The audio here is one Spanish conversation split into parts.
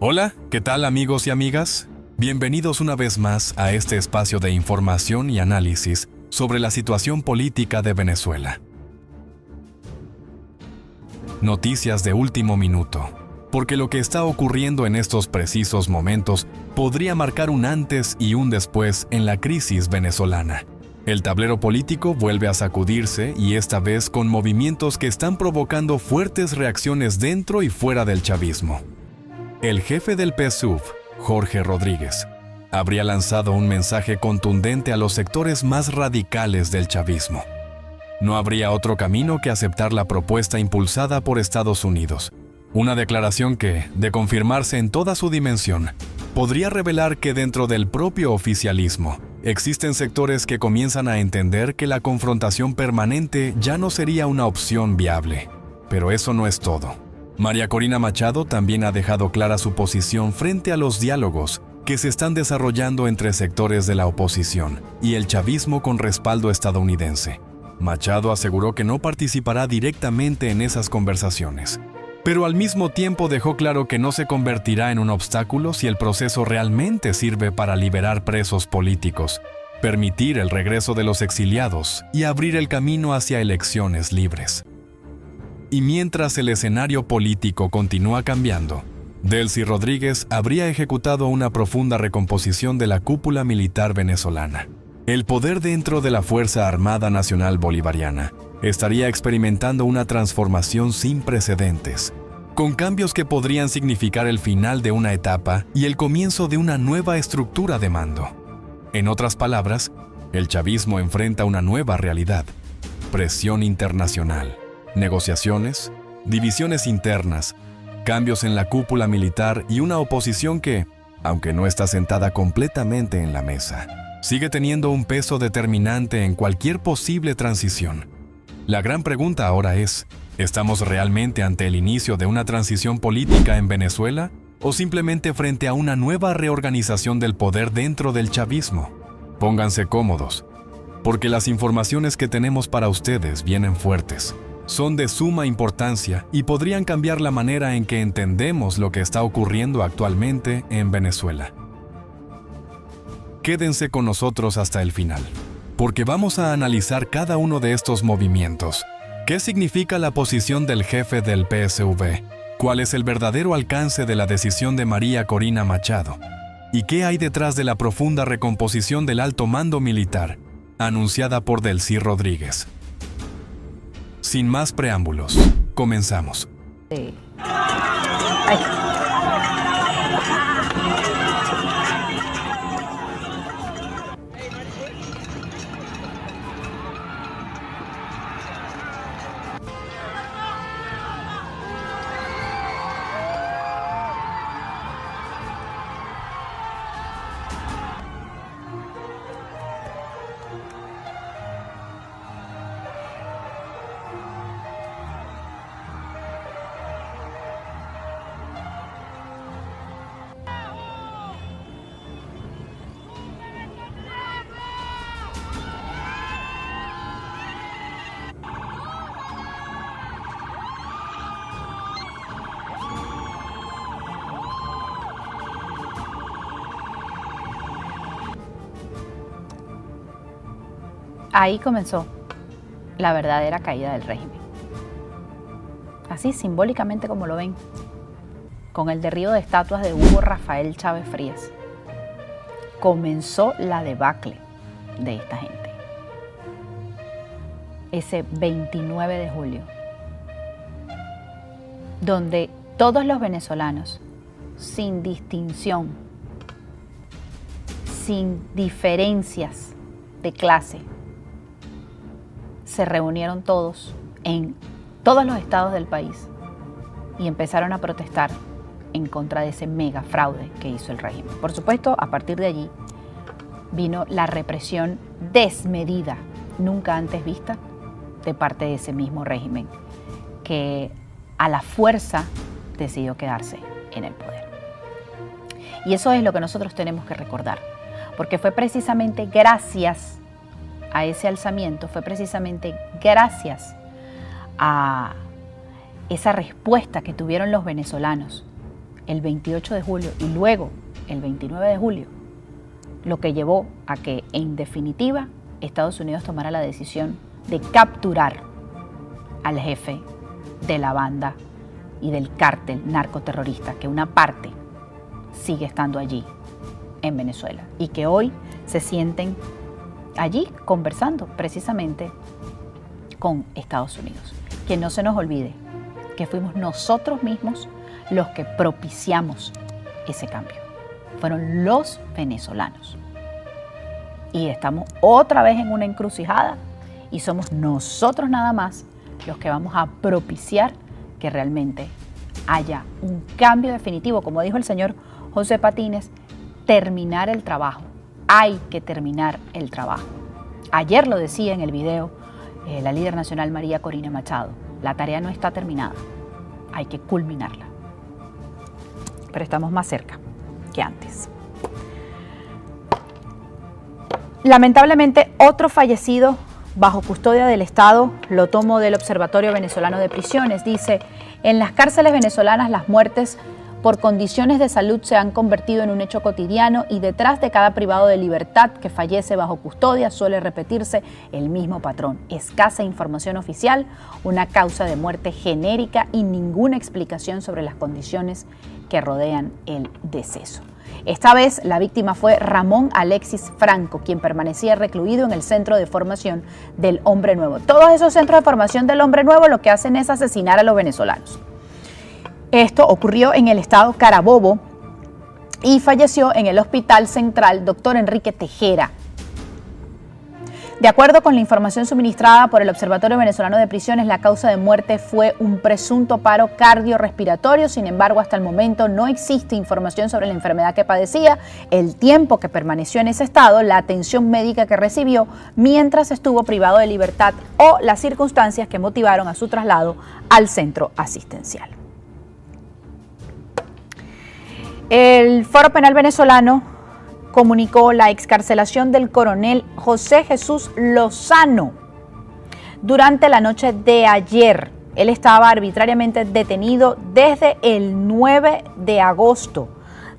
Hola, ¿qué tal amigos y amigas? Bienvenidos una vez más a este espacio de información y análisis sobre la situación política de Venezuela. Noticias de último minuto, porque lo que está ocurriendo en estos precisos momentos podría marcar un antes y un después en la crisis venezolana. El tablero político vuelve a sacudirse y esta vez con movimientos que están provocando fuertes reacciones dentro y fuera del chavismo. El jefe del PSUV, Jorge Rodríguez, habría lanzado un mensaje contundente a los sectores más radicales del chavismo. No habría otro camino que aceptar la propuesta impulsada por Estados Unidos. Una declaración que, de confirmarse en toda su dimensión, podría revelar que dentro del propio oficialismo existen sectores que comienzan a entender que la confrontación permanente ya no sería una opción viable. Pero eso no es todo. María Corina Machado también ha dejado clara su posición frente a los diálogos que se están desarrollando entre sectores de la oposición y el chavismo con respaldo estadounidense. Machado aseguró que no participará directamente en esas conversaciones, pero al mismo tiempo dejó claro que no se convertirá en un obstáculo si el proceso realmente sirve para liberar presos políticos, permitir el regreso de los exiliados y abrir el camino hacia elecciones libres. Y mientras el escenario político continúa cambiando, Delcy Rodríguez habría ejecutado una profunda recomposición de la cúpula militar venezolana. El poder dentro de la Fuerza Armada Nacional Bolivariana estaría experimentando una transformación sin precedentes, con cambios que podrían significar el final de una etapa y el comienzo de una nueva estructura de mando. En otras palabras, el chavismo enfrenta una nueva realidad: presión internacional, negociaciones, divisiones internas, cambios en la cúpula militar y una oposición que, aunque no está sentada completamente en la mesa, sigue teniendo un peso determinante en cualquier posible transición. La gran pregunta ahora es, ¿estamos realmente ante el inicio de una transición política en Venezuela o simplemente frente a una nueva reorganización del poder dentro del chavismo? Pónganse cómodos, porque las informaciones que tenemos para ustedes vienen fuertes. Son de suma importancia y podrían cambiar la manera en que entendemos lo que está ocurriendo actualmente en Venezuela. Quédense con nosotros hasta el final, porque vamos a analizar cada uno de estos movimientos. ¿Qué significa la posición del jefe del PSUV? ¿Cuál es el verdadero alcance de la decisión de María Corina Machado? ¿Y qué hay detrás de la profunda recomposición del alto mando militar, anunciada por Delcy Rodríguez? Sin más preámbulos, comenzamos. Ay. Ahí comenzó la verdadera caída del régimen. Así simbólicamente como lo ven, con el derribo de estatuas de Hugo Rafael Chávez Frías, comenzó la debacle de esta gente. Ese 29 de julio, donde todos los venezolanos, sin distinción, sin diferencias de clase, se reunieron todos en todos los estados del país y empezaron a protestar en contra de ese mega fraude que hizo el régimen. Por supuesto, a partir de allí vino la represión desmedida, nunca antes vista, de parte de ese mismo régimen, que a la fuerza decidió quedarse en el poder. Y eso es lo que nosotros tenemos que recordar, porque fue precisamente gracias a ese alzamiento, fue precisamente gracias a esa respuesta que tuvieron los venezolanos el 28 de julio y luego el 29 de julio, lo que llevó a que, en definitiva, Estados Unidos tomara la decisión de capturar al jefe de la banda y del cártel narcoterrorista, que una parte sigue estando allí en Venezuela y que hoy se sienten allí conversando precisamente con Estados Unidos. Que no se nos olvide que fuimos nosotros mismos los que propiciamos ese cambio. Fueron los venezolanos. Y estamos otra vez en una encrucijada y somos nosotros nada más los que vamos a propiciar que realmente haya un cambio definitivo. Como dijo el señor José Patines, terminar el trabajo. Hay que terminar el trabajo. Ayer lo decía en el video la líder nacional María Corina Machado. La tarea no está terminada. Hay que culminarla. Pero estamos más cerca que antes. Lamentablemente, otro fallecido bajo custodia del Estado, lo tomo del Observatorio Venezolano de Prisiones, dice: en las cárceles venezolanas las muertes por condiciones de salud se han convertido en un hecho cotidiano y detrás de cada privado de libertad que fallece bajo custodia suele repetirse el mismo patrón: escasa información oficial, una causa de muerte genérica y ninguna explicación sobre las condiciones que rodean el deceso. Esta vez la víctima fue Ramón Alexis Franco, quien permanecía recluido en el Centro de Formación del Hombre Nuevo. Todos esos centros de formación del Hombre Nuevo lo que hacen es asesinar a los venezolanos. Esto ocurrió en el estado Carabobo y falleció en el Hospital Central Dr. Enrique Tejera. De acuerdo con la información suministrada por el Observatorio Venezolano de Prisiones, la causa de muerte fue un presunto paro cardiorrespiratorio. Sin embargo, hasta el momento no existe información sobre la enfermedad que padecía, el tiempo que permaneció en ese estado, la atención médica que recibió mientras estuvo privado de libertad o las circunstancias que motivaron a su traslado al centro asistencial. El Foro Penal Venezolano comunicó la excarcelación del coronel José Jesús Lozano durante la noche de ayer. Él estaba arbitrariamente detenido desde el 9 de agosto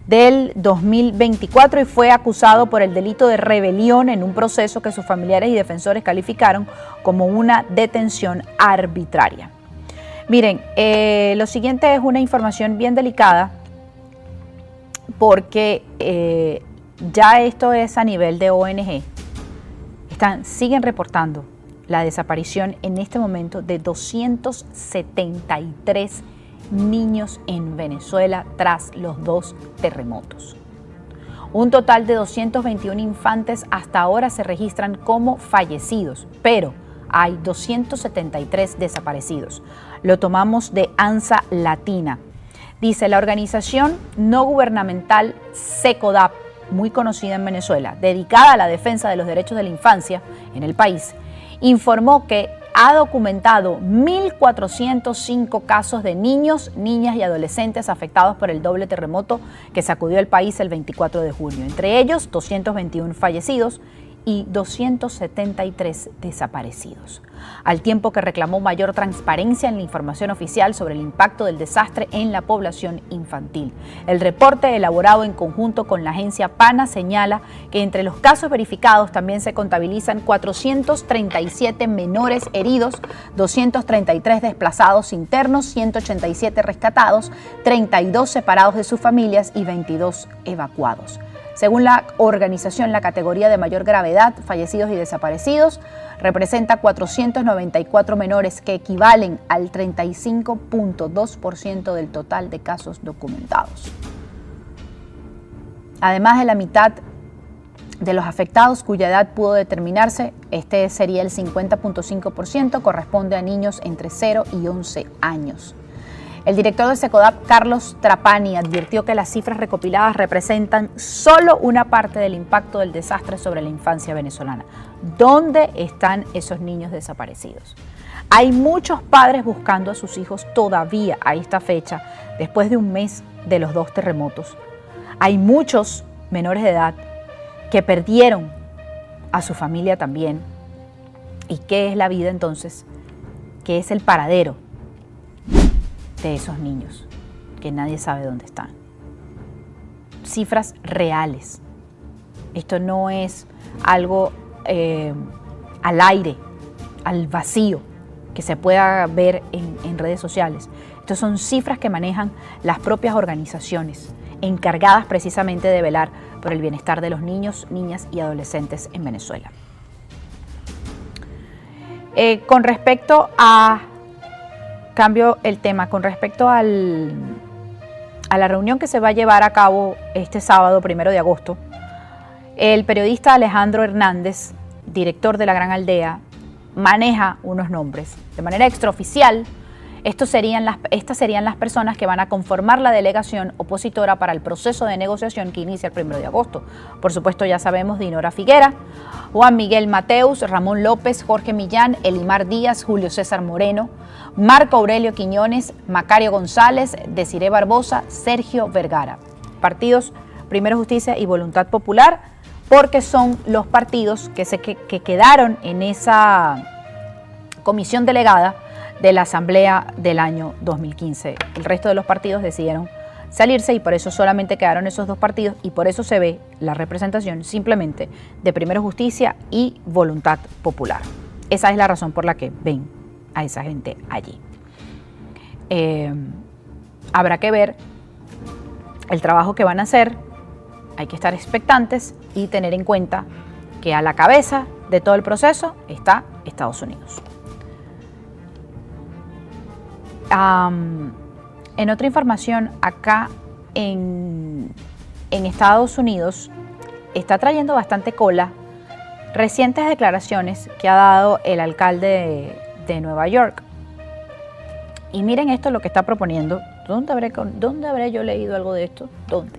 del 2024 y fue acusado por el delito de rebelión en un proceso que sus familiares y defensores calificaron como una detención arbitraria. Miren, lo siguiente es una información bien delicada porque ya esto es a nivel de ONG. Siguen reportando la desaparición en este momento de 273 niños en Venezuela tras los 2 terremotos. Un total de 221 infantes hasta ahora se registran como fallecidos, pero hay 273 desaparecidos. Lo tomamos de ANSA Latina. Dice la organización no gubernamental SECODAP, muy conocida en Venezuela, dedicada a la defensa de los derechos de la infancia en el país, informó que ha documentado 1.405 casos de niños, niñas y adolescentes afectados por el doble terremoto que sacudió el país el 24 de junio. Entre ellos, 221 fallecidos y 273 desaparecidos. Al tiempo que reclamó mayor transparencia en la información oficial sobre el impacto del desastre en la población infantil. El reporte elaborado en conjunto con la agencia PANA señala que entre los casos verificados también se contabilizan 437 menores heridos, 233 desplazados internos, 187 rescatados, 32 separados de sus familias y 22 evacuados. Según la organización, la categoría de mayor gravedad, fallecidos y desaparecidos, representa 494 menores, que equivalen al 35.2% del total de casos documentados. Además de la mitad de los afectados cuya edad pudo determinarse, este sería el 50.5%, corresponde a niños entre 0 y 11 años. El director de SECODAP, Carlos Trapani, advirtió que las cifras recopiladas representan solo una parte del impacto del desastre sobre la infancia venezolana. ¿Dónde están esos niños desaparecidos? Hay muchos padres buscando a sus hijos todavía a esta fecha, después de un mes de los 2 terremotos. Hay muchos menores de edad que perdieron a su familia también. ¿Y qué es la vida entonces? ¿Qué es el paradero de esos niños que nadie sabe dónde están? cifras reales. Esto no es algo al aire, al vacío, que se pueda ver en redes sociales. Estas son cifras que manejan las propias organizaciones encargadas precisamente de velar por el bienestar de los niños, niñas y adolescentes en Venezuela. Con respecto a, cambio el tema, con respecto a la reunión que se va a llevar a cabo este sábado 1 de agosto, el periodista Alejandro Hernández, director de La Gran Aldea, maneja unos nombres. De manera extraoficial, estas serían las personas que van a conformar la delegación opositora para el proceso de negociación que inicia el 1 de agosto. Por supuesto, ya sabemos: Dinora Figuera, Juan Miguel Mateus, Ramón López, Jorge Millán, Elimar Díaz, Julio César Moreno, Marco Aurelio Quiñones, Macario González, Desiré Barbosa, Sergio Vergara. Partidos Primero Justicia y Voluntad Popular, porque son los partidos que quedaron en esa comisión delegada de la Asamblea del año 2015. El resto de los partidos decidieron salirse y por eso solamente quedaron esos dos partidos, y por eso se ve la representación simplemente de Primero Justicia y Voluntad Popular. Esa es la razón por la que ven a esa gente allí. Habrá que ver el trabajo que van a hacer. Hay que estar expectantes y tener en cuenta que a la cabeza de todo el proceso está Estados Unidos. En otra información, acá en Estados Unidos está trayendo bastante cola recientes declaraciones que ha dado el alcalde de Nueva York. Y miren esto lo que está proponiendo. ¿Dónde habré yo leído algo de esto? ¿Dónde?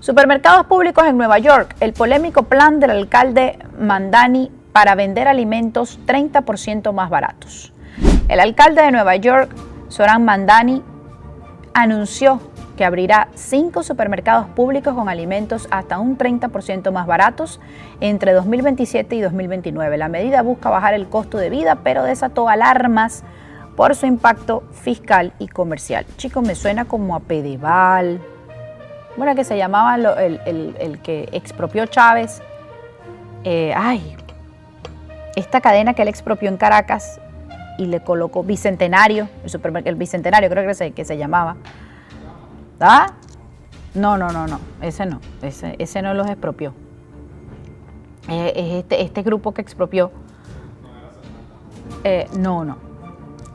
Supermercados públicos en Nueva York. El polémico plan del alcalde Mamdani para vender alimentos 30% más baratos. El alcalde de Nueva York, Zohran Mamdani, anunció que abrirá 5 supermercados públicos con alimentos hasta un 30% más baratos entre 2027 y 2029. La medida busca bajar el costo de vida, pero desató alarmas por su impacto fiscal y comercial. Chicos, me suena como a Pedeval. Bueno, que se llamaba el que expropió Chávez. Esta cadena que él expropió en Caracas y le colocó Bicentenario, el Bicentenario creo que se llamaba. ¿Ah? No, ese no. Ese no los expropió. Es este grupo que expropió. No.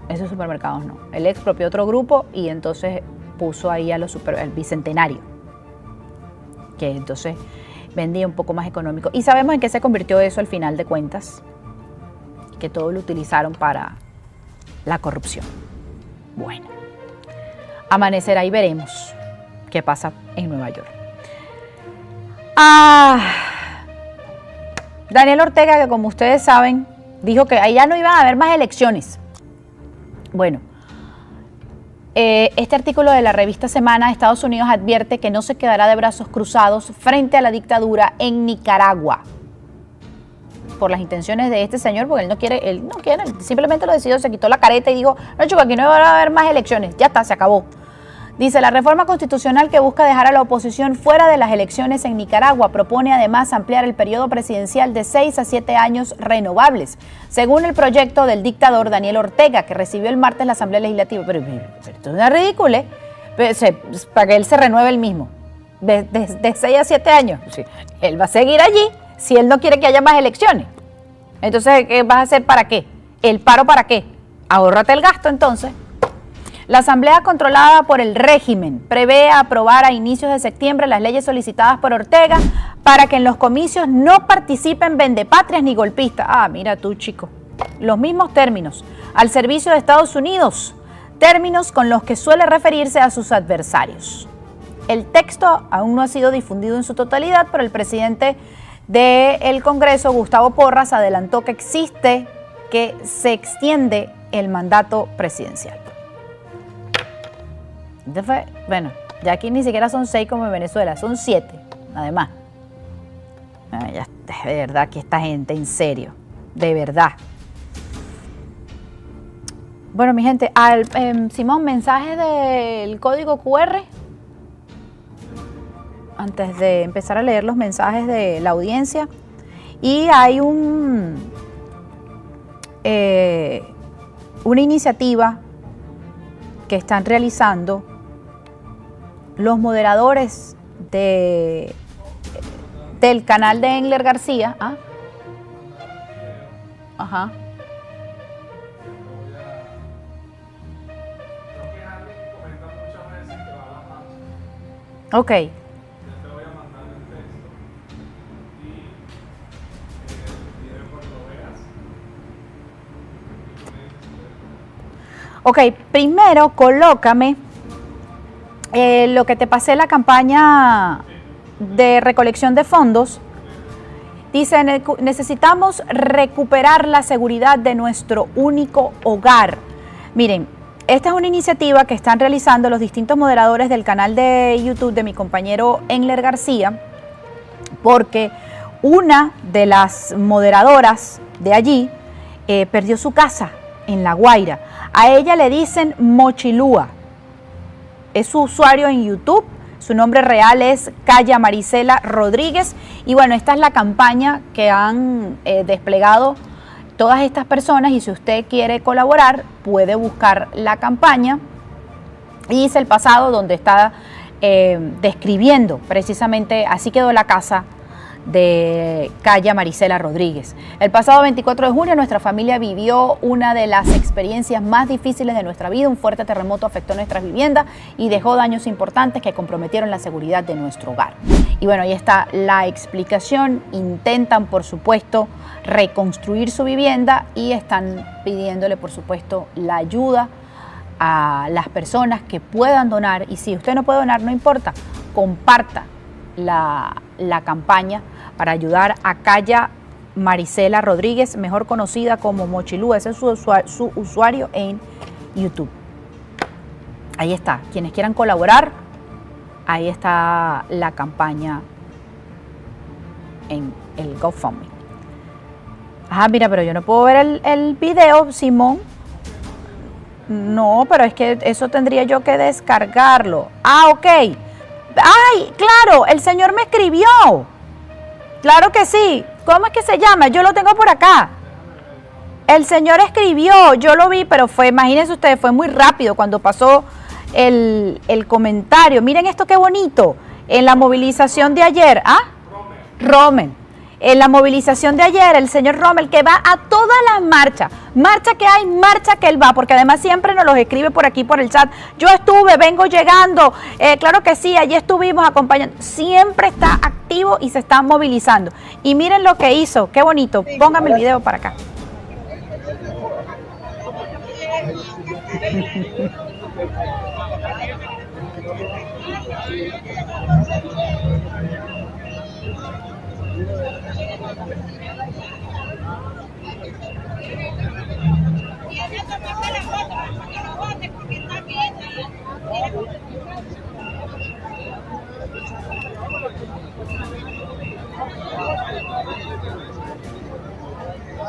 Esos supermercados no. Él expropió otro grupo y entonces puso ahí el Bicentenario, que entonces vendía un poco más económico. Y sabemos en qué se convirtió eso al final de cuentas, que todo lo utilizaron para la corrupción. Bueno, amanecerá y veremos qué pasa en Nueva York. Daniel Ortega, que como ustedes saben, dijo que allá no iban a haber más elecciones. Bueno, este artículo de la revista Semana, Estados Unidos advierte que no se quedará de brazos cruzados frente a la dictadura en Nicaragua por las intenciones de este señor, porque él no quiere, simplemente lo decidió, se quitó la careta y dijo: no, chico, aquí no va a haber más elecciones, ya está, se acabó. Dice: la reforma constitucional que busca dejar a la oposición fuera de las elecciones en Nicaragua propone además ampliar el periodo presidencial de 6 a 7 años renovables, según el proyecto del dictador Daniel Ortega, que recibió el martes la Asamblea Legislativa. Pero esto es una ridícula, para que él se renueve el mismo, de 6 a 7 años. Sí, él va a seguir allí si él no quiere que haya más elecciones. Entonces, ¿qué vas a hacer? ¿Para qué? ¿El paro para qué? Ahórrate el gasto entonces. La Asamblea controlada por el régimen prevé aprobar a inicios de septiembre las leyes solicitadas por Ortega para que en los comicios no participen vendepatrias ni golpistas. Mira tú, chico. Los mismos términos al servicio de Estados Unidos, términos con los que suele referirse a sus adversarios. El texto aún no ha sido difundido en su totalidad, pero el presidente del Congreso, Gustavo Porras, adelantó que se extiende el mandato presidencial. Entonces, bueno, ya aquí ni siquiera son 6 como en Venezuela, son 7, además. Ya, de verdad que esta gente, en serio, de verdad. Bueno, mi gente, Simón, mensaje del código QR. antes de empezar a leer los mensajes de la audiencia. Y hay una iniciativa que están realizando los moderadores del canal de Engler García. ¿Ah? Ajá. Ok. Ok, primero colócame lo que te pasé, la campaña de recolección de fondos. Dice, necesitamos recuperar la seguridad de nuestro único hogar. Miren, esta es una iniciativa que están realizando los distintos moderadores del canal de YouTube de mi compañero Engler García, porque una de las moderadoras de allí perdió su casa en La Guaira. A ella le dicen Mochilúa. Es su usuario en YouTube. Su nombre real es Calla Marisela Rodríguez. Y bueno, esta es la campaña que han desplegado todas estas personas. Y si usted quiere colaborar, puede buscar la campaña. Y dice el pasado, donde está describiendo precisamente, así quedó la casa de Calla Marisela Rodríguez. El pasado 24 de junio nuestra familia vivió una de las experiencias más difíciles de nuestra vida. Un fuerte terremoto afectó nuestras viviendas y dejó daños importantes que comprometieron la seguridad de nuestro hogar. Y bueno, ahí está la explicación. Intentan, por supuesto, reconstruir su vivienda y están pidiéndole, por supuesto, la ayuda a las personas que puedan donar. Y si usted no puede donar, no importa, comparta la campaña para ayudar a Calla Marisela Rodríguez, mejor conocida como Mochilú. Ese es su usuario en YouTube. Ahí está, quienes quieran colaborar, ahí está la campaña en el GoFundMe. Ajá, mira, pero yo no puedo ver el video, Simón. No, pero es que eso tendría yo que descargarlo. Ah, ok. ¡Ay, claro! El señor me escribió. Claro que sí. ¿Cómo es que se llama? Yo lo tengo por acá. El señor escribió, yo lo vi, pero fue, imagínense ustedes, fue muy rápido cuando pasó el comentario. Miren esto qué bonito. En la movilización de ayer, ¿ah? Rommel. En la movilización de ayer, el señor Rommel, que va a todas las marchas, marcha que hay, marcha que él va, porque además siempre nos los escribe por aquí, por el chat. Yo estuve, vengo llegando, claro que sí, allí estuvimos acompañando. Siempre está activo y se está movilizando. Y miren lo que hizo, qué bonito. Póngame el video para acá.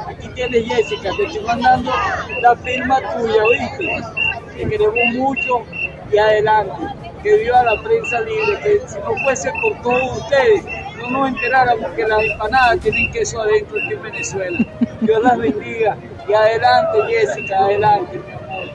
Aquí tienes, Jessica, te estoy mandando la firma tuya, ¿oíste? Te queremos mucho y adelante. Que viva la prensa libre, que si no fuese por todos ustedes, no nos enteráramos que las empanadas tienen queso adentro aquí en Venezuela. Dios las bendiga y adelante, Jessica, adelante, mi amor.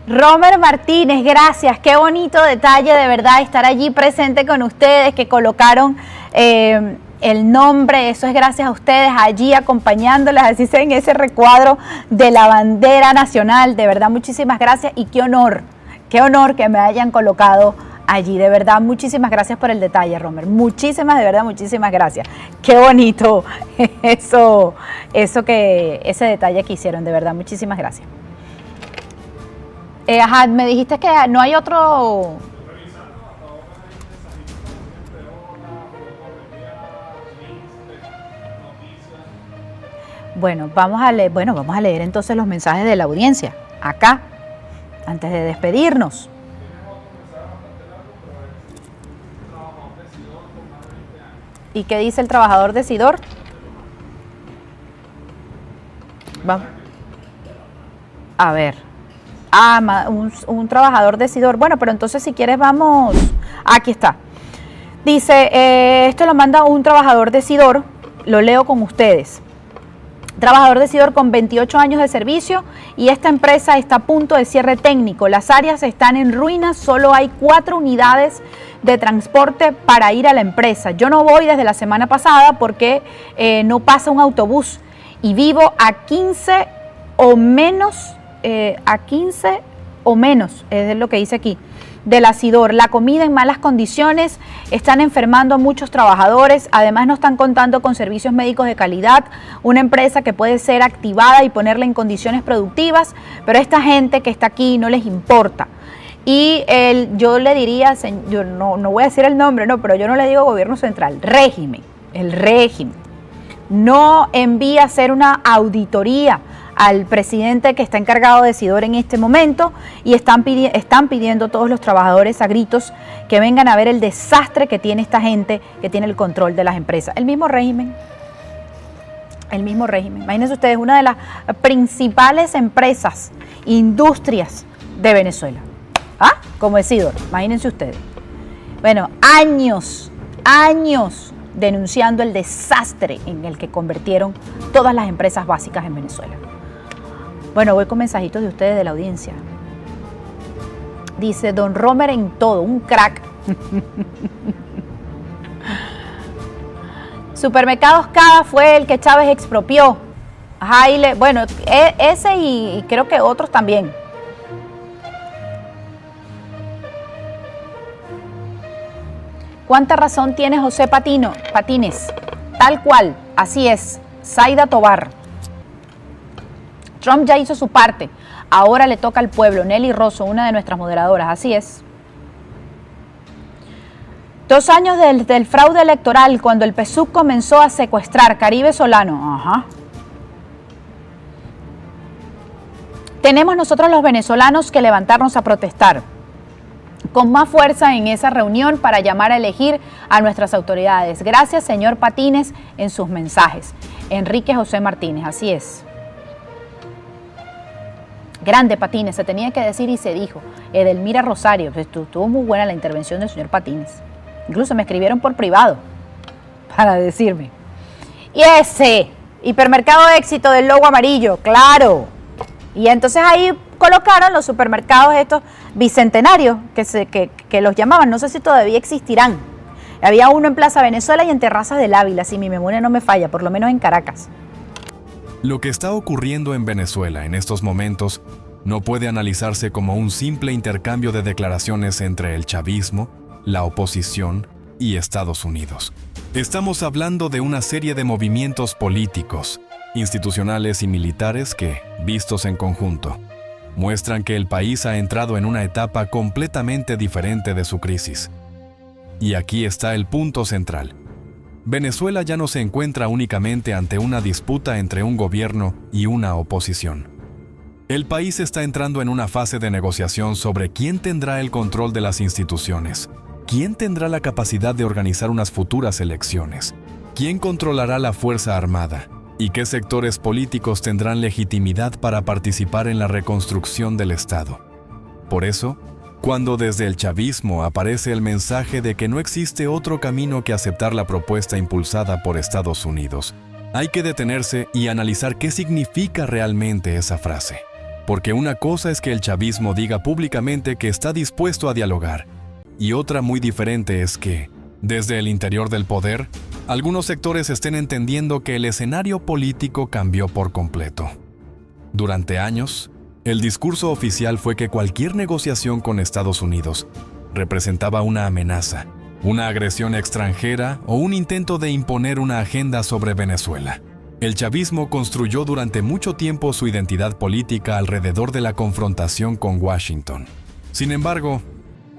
Romer Martínez, gracias, qué bonito detalle de verdad estar allí presente con ustedes, que colocaron el nombre, eso es gracias a ustedes, allí acompañándolas, así sea en ese recuadro de la bandera nacional. De verdad, muchísimas gracias y qué honor que me hayan colocado allí. De verdad, muchísimas gracias por el detalle, Romer. Muchísimas, de verdad, muchísimas gracias. Qué bonito ese detalle que hicieron, de verdad, muchísimas gracias. Ajá, me dijiste que no hay otro. Bueno, vamos a leer entonces los mensajes de la audiencia acá, antes de despedirnos. ¿Y qué dice el trabajador decidor? Vamos. A ver. Un trabajador decidor. Bueno, pero entonces si quieres vamos. Aquí está. Dice, esto lo manda un trabajador de Sidor, lo leo con ustedes. Trabajador de Sidor con 28 años de servicio y esta empresa está a punto de cierre técnico. Las áreas están en ruinas, solo hay 4 unidades de transporte para ir a la empresa. Yo no voy desde la semana pasada porque no pasa un autobús y vivo a 15 o menos, es lo que dice aquí, de la Sidor. La comida en malas condiciones, están enfermando a muchos trabajadores, además no están contando con servicios médicos de calidad, una empresa que puede ser activada y ponerla en condiciones productivas, pero a esta gente que está aquí no les importa. Y yo le diría, yo no voy a decir el nombre, no, pero yo no le digo gobierno central, el régimen no envía a hacer una auditoría al presidente que está encargado de Sidor en este momento y están pidiendo todos los trabajadores a gritos que vengan a ver el desastre que tiene esta gente que tiene el control de las empresas. El mismo régimen. Imagínense ustedes, una de las principales empresas, industrias de Venezuela. Como es Sidor, imagínense ustedes. Bueno, años denunciando el desastre en el que convirtieron todas las empresas básicas en Venezuela. Bueno, voy con mensajitos de ustedes de la audiencia. Dice, don Romer en todo, un crack. Supermercados Cada fue el que Chávez expropió. Bueno, ese y creo que otros también. ¿Cuánta razón tiene José Patines? Tal cual, así es. Zaida Tobar. Trump ya hizo su parte, ahora le toca al pueblo. Nelly Rosso, una de nuestras moderadoras, así es. 2 años del fraude electoral, cuando el PSUV comenzó a secuestrar. Caribe Solano. Tenemos nosotros los venezolanos que levantarnos a protestar con más fuerza en esa reunión para llamar a elegir a nuestras autoridades. Gracias, señor Patines, en sus mensajes. Enrique José Martínez, así es. Grande Patines, se tenía que decir y se dijo. Edelmira Rosario, estuvo muy buena la intervención del señor Patines. Incluso me escribieron por privado para decirme. Y ese, hipermercado Éxito del logo amarillo, claro. Y entonces ahí colocaron los supermercados estos bicentenarios, que los llamaban, no sé si todavía existirán. Había uno en Plaza Venezuela y en Terrazas del Ávila, si mi memoria no me falla, por lo menos en Caracas. Lo que está ocurriendo en Venezuela en estos momentos no puede analizarse como un simple intercambio de declaraciones entre el chavismo, la oposición y Estados Unidos. Estamos hablando de una serie de movimientos políticos, institucionales y militares que, vistos en conjunto, muestran que el país ha entrado en una etapa completamente diferente de su crisis. Y aquí está el punto central. Venezuela ya no se encuentra únicamente ante una disputa entre un gobierno y una oposición. El país está entrando en una fase de negociación sobre quién tendrá el control de las instituciones, quién tendrá la capacidad de organizar unas futuras elecciones, quién controlará la Fuerza Armada y qué sectores políticos tendrán legitimidad para participar en la reconstrucción del Estado. Por eso, cuando desde el chavismo aparece el mensaje de que no existe otro camino que aceptar la propuesta impulsada por Estados Unidos, hay que detenerse y analizar qué significa realmente esa frase. Porque una cosa es que el chavismo diga públicamente que está dispuesto a dialogar, y otra muy diferente es que, desde el interior del poder, algunos sectores estén entendiendo que el escenario político cambió por completo. Durante años, el discurso oficial fue que cualquier negociación con Estados Unidos representaba una amenaza, una agresión extranjera o un intento de imponer una agenda sobre Venezuela. El chavismo construyó durante mucho tiempo su identidad política alrededor de la confrontación con Washington. Sin embargo,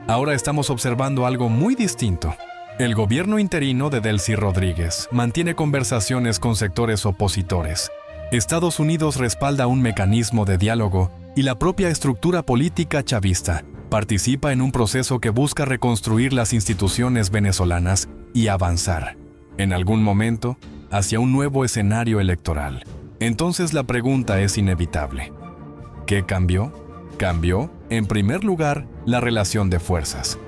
ahora estamos observando algo muy distinto. El gobierno interino de Delcy Rodríguez mantiene conversaciones con sectores opositores. Estados Unidos respalda un mecanismo de diálogo y la propia estructura política chavista participa en un proceso que busca reconstruir las instituciones venezolanas y avanzar, en algún momento, hacia un nuevo escenario electoral. Entonces la pregunta es inevitable. ¿Qué cambió? Cambió, en primer lugar, la relación de fuerzas.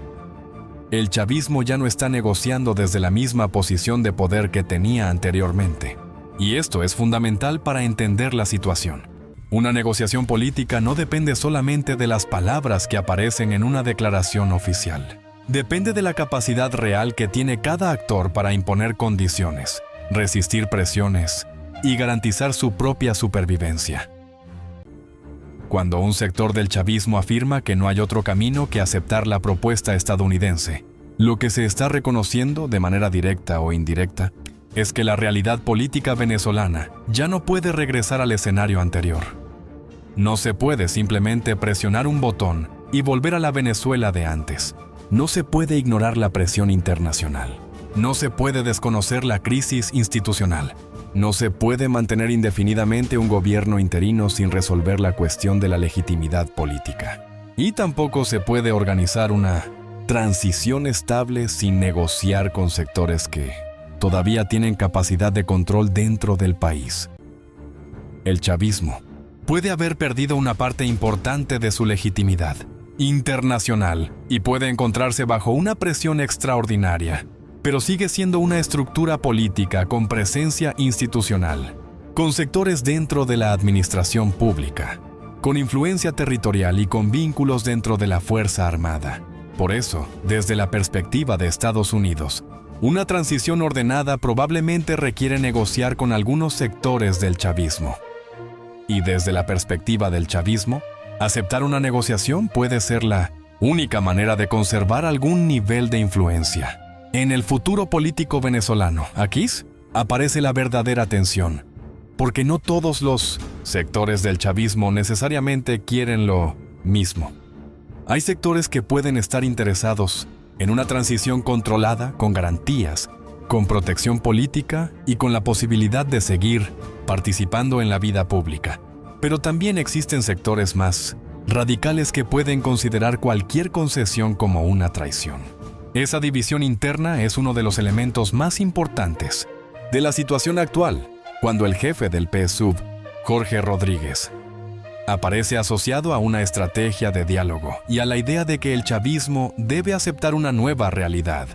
el chavismo ya no está negociando desde la misma posición de poder que tenía anteriormente. Y esto es fundamental para entender la situación. Una negociación política no depende solamente de las palabras que aparecen en una declaración oficial. Depende de la capacidad real que tiene cada actor para imponer condiciones, resistir presiones y garantizar su propia supervivencia. Cuando un sector del chavismo afirma que no hay otro camino que aceptar la propuesta estadounidense, lo que se está reconociendo de manera directa o indirecta es que la realidad política venezolana ya no puede regresar al escenario anterior. No se puede simplemente presionar un botón y volver a la Venezuela de antes. No se puede ignorar la presión internacional. No se puede desconocer la crisis institucional. No se puede mantener indefinidamente un gobierno interino sin resolver la cuestión de la legitimidad política. Y tampoco se puede organizar una transición estable sin negociar con sectores que todavía tienen capacidad de control dentro del país. El chavismo puede haber perdido una parte importante de su legitimidad internacional y puede encontrarse bajo una presión extraordinaria, pero sigue siendo una estructura política con presencia institucional, con sectores dentro de la administración pública, con influencia territorial y con vínculos dentro de la Fuerza Armada. Por eso, desde la perspectiva de Estados Unidos, una transición ordenada probablemente requiere negociar con algunos sectores del chavismo. Y desde la perspectiva del chavismo, aceptar una negociación puede ser la única manera de conservar algún nivel de influencia. En el futuro político venezolano, aquí aparece la verdadera tensión, porque no todos los sectores del chavismo necesariamente quieren lo mismo. Hay sectores que pueden estar interesados en una transición controlada, con garantías, con protección política y con la posibilidad de seguir participando en la vida pública. Pero también existen sectores más radicales que pueden considerar cualquier concesión como una traición. Esa división interna es uno de los elementos más importantes de la situación actual, cuando el jefe del PSUV, Jorge Rodríguez, aparece asociado a una estrategia de diálogo y a la idea de que el chavismo debe aceptar una nueva realidad.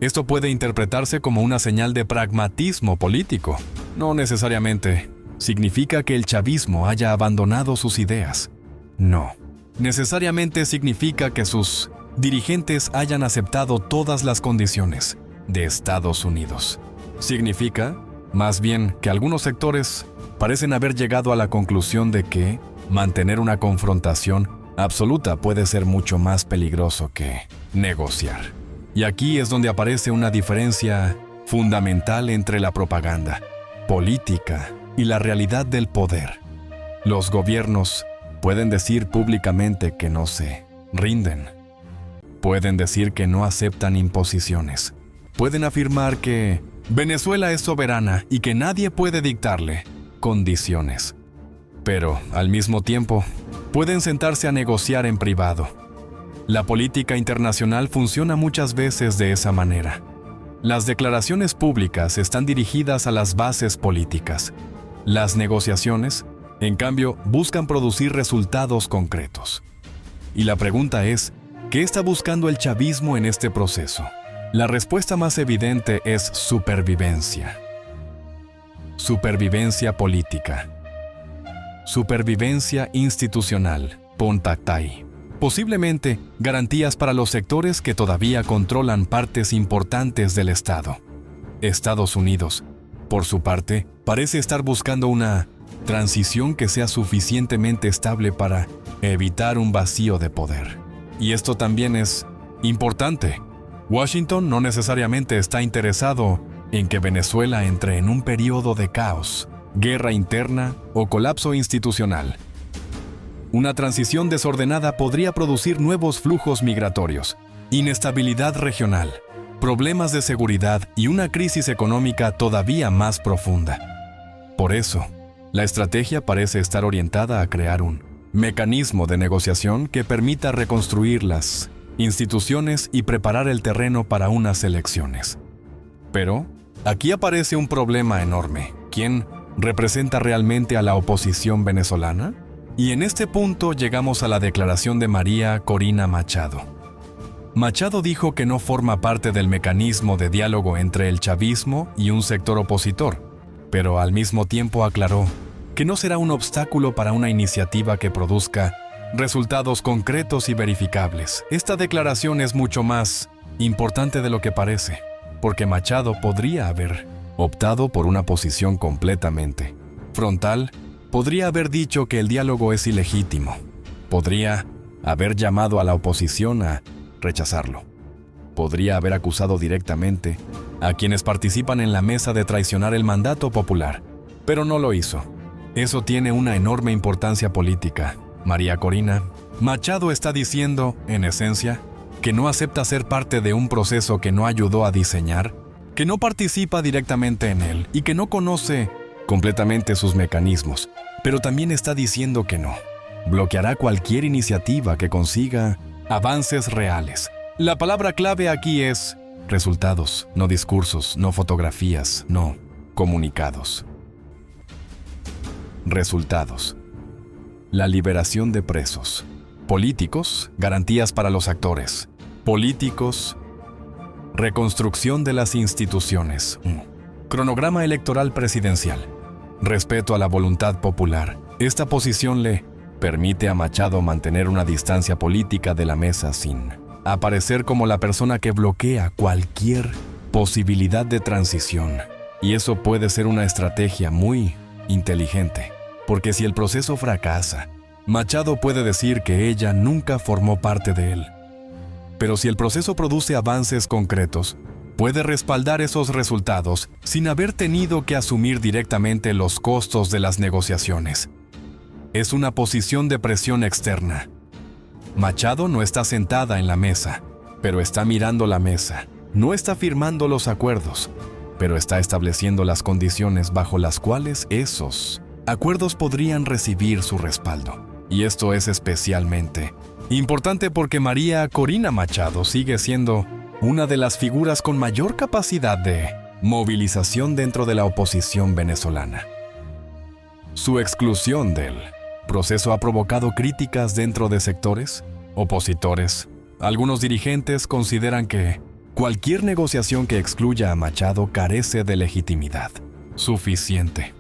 Esto puede interpretarse como una señal de pragmatismo político. No necesariamente significa que el chavismo haya abandonado sus ideas. No. Necesariamente significa que sus dirigentes hayan aceptado todas las condiciones de Estados Unidos. Significa, más bien, que algunos sectores parecen haber llegado a la conclusión de que mantener una confrontación absoluta puede ser mucho más peligroso que negociar. Y aquí es donde aparece una diferencia fundamental entre la propaganda política y la realidad del poder. Los gobiernos pueden decir públicamente que no se rinden. Pueden decir que no aceptan imposiciones. Pueden afirmar que Venezuela es soberana y que nadie puede dictarle condiciones. Pero, al mismo tiempo, pueden sentarse a negociar en privado. La política internacional funciona muchas veces de esa manera. Las declaraciones públicas están dirigidas a las bases políticas. Las negociaciones, en cambio, buscan producir resultados concretos. Y la pregunta es, ¿qué está buscando el chavismo en este proceso? La respuesta más evidente es supervivencia. Supervivencia política. Supervivencia institucional, Pontactay. Posiblemente garantías para los sectores que todavía controlan partes importantes del Estado. Estados Unidos, por su parte, parece estar buscando una transición que sea suficientemente estable para evitar un vacío de poder. Y esto también es importante. Washington no necesariamente está interesado en que Venezuela entre en un periodo de caos, guerra interna o colapso institucional. Una transición desordenada podría producir nuevos flujos migratorios, inestabilidad regional, problemas de seguridad y una crisis económica todavía más profunda. Por eso, la estrategia parece estar orientada a crear un mecanismo de negociación que permita reconstruir las instituciones y preparar el terreno para unas elecciones. Pero, aquí aparece un problema enorme. ¿Quién representa realmente a la oposición venezolana? Y en este punto llegamos a la declaración de María Corina Machado. Machado dijo que no forma parte del mecanismo de diálogo entre el chavismo y un sector opositor, pero al mismo tiempo aclaró que no será un obstáculo para una iniciativa que produzca resultados concretos y verificables. Esta declaración es mucho más importante de lo que parece, porque Machado podría haber optado por una posición completamente frontal, podría haber dicho que el diálogo es ilegítimo, podría haber llamado a la oposición a rechazarlo, podría haber acusado directamente a quienes participan en la mesa de traicionar el mandato popular, pero no lo hizo. Eso tiene una enorme importancia política. María Corina, Machado está diciendo, en esencia, que no acepta ser parte de un proceso que no ayudó a diseñar, que no participa directamente en él y que no conoce completamente sus mecanismos, pero también está diciendo que no bloqueará cualquier iniciativa que consiga avances reales. La palabra clave aquí es resultados, no discursos, no fotografías, no comunicados. Resultados. La liberación de presos. Políticos, garantías para los actores. Políticos, reconstrucción de las instituciones. Cronograma electoral presidencial. Respeto a la voluntad popular. Esta posición le permite a Machado mantener una distancia política de la mesa sin aparecer como la persona que bloquea cualquier posibilidad de transición. Y eso puede ser una estrategia muy inteligente, porque si el proceso fracasa, Machado puede decir que ella nunca formó parte de él. Pero si el proceso produce avances concretos, puede respaldar esos resultados sin haber tenido que asumir directamente los costos de las negociaciones. Es una posición de presión externa. Machado no está sentada en la mesa, pero está mirando la mesa. No está firmando los acuerdos, pero está estableciendo las condiciones bajo las cuales esos acuerdos podrían recibir su respaldo. Y esto es especialmente importante porque María Corina Machado sigue siendo una de las figuras con mayor capacidad de movilización dentro de la oposición venezolana. Su exclusión del proceso ha provocado críticas dentro de sectores opositores. Algunos dirigentes consideran que cualquier negociación que excluya a Machado carece de legitimidad suficiente.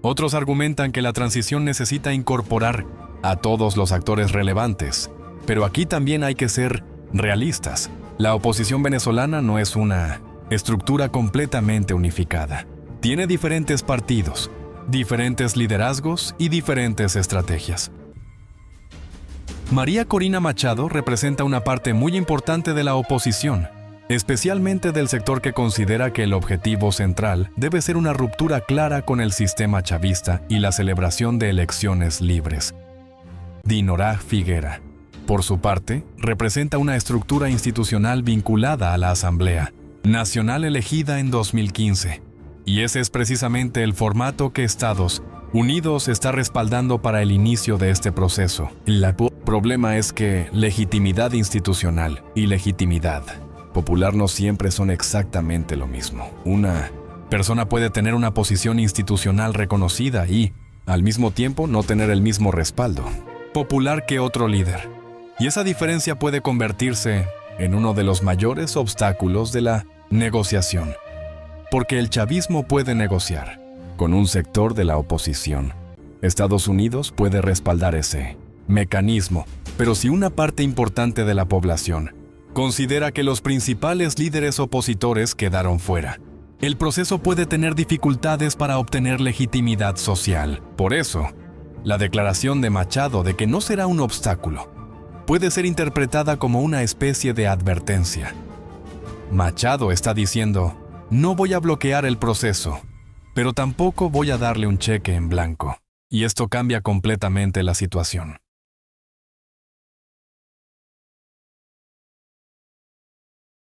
Otros argumentan que la transición necesita incorporar a todos los actores relevantes, pero aquí también hay que ser realistas. La oposición venezolana no es una estructura completamente unificada. Tiene diferentes partidos, diferentes liderazgos y diferentes estrategias. María Corina Machado representa una parte muy importante de la oposición, especialmente del sector que considera que el objetivo central debe ser una ruptura clara con el sistema chavista y la celebración de elecciones libres. Dinorah Figuera, por su parte, representa una estructura institucional vinculada a la Asamblea Nacional elegida en 2015, y ese es precisamente el formato que Estados Unidos está respaldando para el inicio de este proceso. El problema es que legitimidad institucional y legitimidad popular no siempre son exactamente lo mismo. Una persona puede tener una posición institucional reconocida y, al mismo tiempo, no tener el mismo respaldo popular que otro líder. Y esa diferencia puede convertirse en uno de los mayores obstáculos de la negociación, porque el chavismo puede negociar con un sector de la oposición. Estados Unidos puede respaldar ese mecanismo, pero si una parte importante de la población considera que los principales líderes opositores quedaron fuera, el proceso puede tener dificultades para obtener legitimidad social. Por eso, la declaración de Machado de que no será un obstáculo puede ser interpretada como una especie de advertencia. Machado está diciendo: no voy a bloquear el proceso, pero tampoco voy a darle un cheque en blanco. Y esto cambia completamente la situación.